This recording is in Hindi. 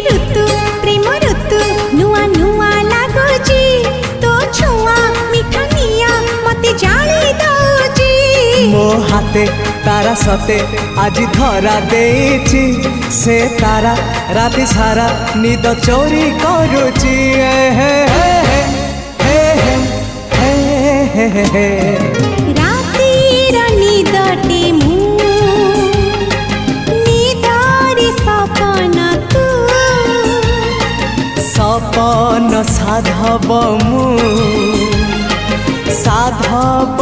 ऋतु प्रेम ऋतु नुआ नुआ लागुची तो छुआ मिठा निया मते जाली दउची मो हाथे तारा सते आज धरा देछि से तारा राति सारा निद चोरी करुची रातिर निदटे मु निदारी सपन तू सपन साधव मु साधव